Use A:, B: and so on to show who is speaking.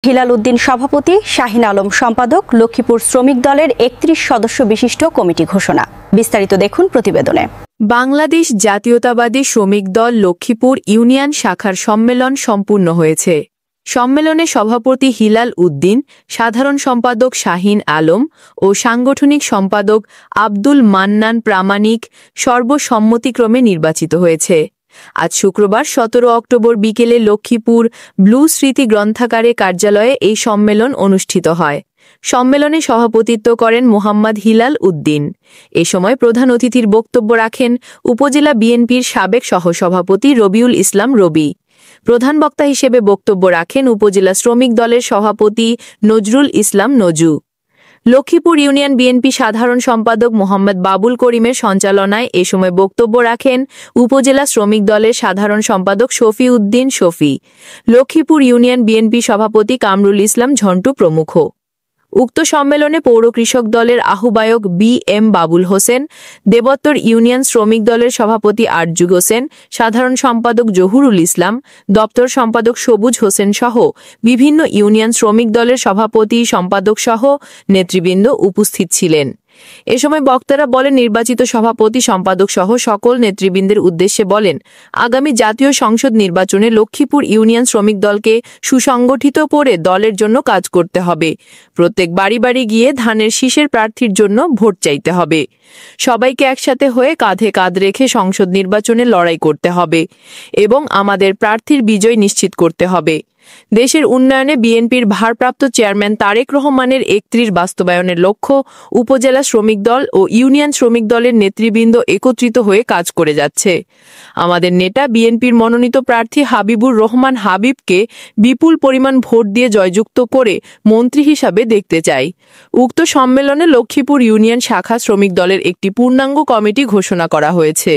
A: Hilal Uddin সভাপতি, শাহিন আলম সম্পাদক, লক্ষ্মীপুর শ্রমিক দলের ৩১ সদস্য বিশিষ্ট কমিটি ঘোষণা। বিস্তারিত দেখুন প্রতিবেদনে।
B: বাংলাদেশ জাতীয়তাবাদী শ্রমিক দল লক্ষ্মীপুর ইউনিয়ন শাখার সম্মেলন সম্পূর্ণ হয়েছে। সম্মেলনে সভাপতি হিলাল উদ্দিন, সাধারণ সম্পাদক শাহিন আলম ও সাংগঠনিক সম্পাদক আব্দুল মান্নান প্রামাণিক সর্বসম্মতিক্রমে নির্বাচিত হয়েছে। আজ শুক্রবার ১৭ অক্টোবর বিকেলে লক্ষ্মীপুর ব্লু স্মৃতি গ্রন্থাগারে কার্যালয়ে এই সম্মেলন অনুষ্ঠিত হয়। সম্মেলনে সভাপতিত্ব করেন মোহাম্মদ হিলাল উদ্দিন। এ সময় প্রধান অতিথির বক্তব্য রাখেন উপজেলা বিএনপির সাবেক সহসভাপতি রবিউল ইসলাম রবি। প্রধান বক্তা হিসেবে বক্তব্য রাখেন উপজেলা শ্রমিক দলের সভাপতি নজরুল ইসলাম নজু। লক্ষ্মীপুর ইউনিয়ন বিএনপি সাধারণ সম্পাদক মোহাম্মদ বাবুল করিমের সঞ্চালনায় এ সময় বক্তব্য রাখেন উপজেলা শ্রমিক দলের সাধারণ সম্পাদক শফি উদ্দিন শফি, লক্ষ্মীপুর ইউনিয়ন বিএনপি সভাপতি কামরুল ইসলাম ঝন্টু প্রমুখ। উক্ত সম্মেলনে পৌর কৃষক দলের আহ্বায়ক বি.এম. বাবুল হোসেন, দেবত্তর ইউনিয়ন শ্রমিক দলের সভাপতি আরজু হোসেন, সাধারণ সম্পাদক জহুরুল ইসলাম, দপ্তর সম্পাদক সবুজ হোসেন সহ বিভিন্ন ইউনিয়ন শ্রমিক দলের সভাপতি সম্পাদক সহ নেতৃবৃন্দ উপস্থিত ছিলেন। এ সময় বক্তারা বলেন, নির্বাচিত সভাপতি সম্পাদক সহ সকল নেতৃবৃন্দের উদ্দেশ্যে বলেন, আগামী জাতীয় সংসদ নির্বাচনে লক্ষ্মীপুর ইউনিয়ন শ্রমিক দলকে সুসংগঠিত করে দলের জন্য কাজ করতে হবে। প্রত্যেক বাড়ি বাড়ি গিয়ে ধানের শীষের প্রার্থীর জন্য ভোট চাইতে হবে। সবাইকে একসাথে হয়ে কাঁধে কাঁধ রেখে সংসদ নির্বাচনে লড়াই করতে হবে এবং আমাদের প্রার্থীর বিজয় নিশ্চিত করতে হবে। দেশের উন্নয়নে বিএনপির ভারপ্রাপ্ত চেয়ারম্যান তারেক রহমানের ৩১ বাস্তবায়নের লক্ষ্য উপজেলা শ্রমিক দল ও ইউনিয়ন শ্রমিক দলের নেতৃবৃন্দ একত্রিত হয়ে কাজ করে যাচ্ছে। আমাদের নেতা বিএনপির মনোনীত প্রার্থী হাবিবুর রহমান হাবিবকে বিপুল পরিমাণ ভোট দিয়ে জয়যুক্ত করে মন্ত্রী হিসাবে দেখতে চাই। উক্ত সম্মেলনে লক্ষ্মীপুর ইউনিয়ন শাখা শ্রমিক দলের একটি পূর্ণাঙ্গ কমিটি ঘোষণা করা হয়েছে।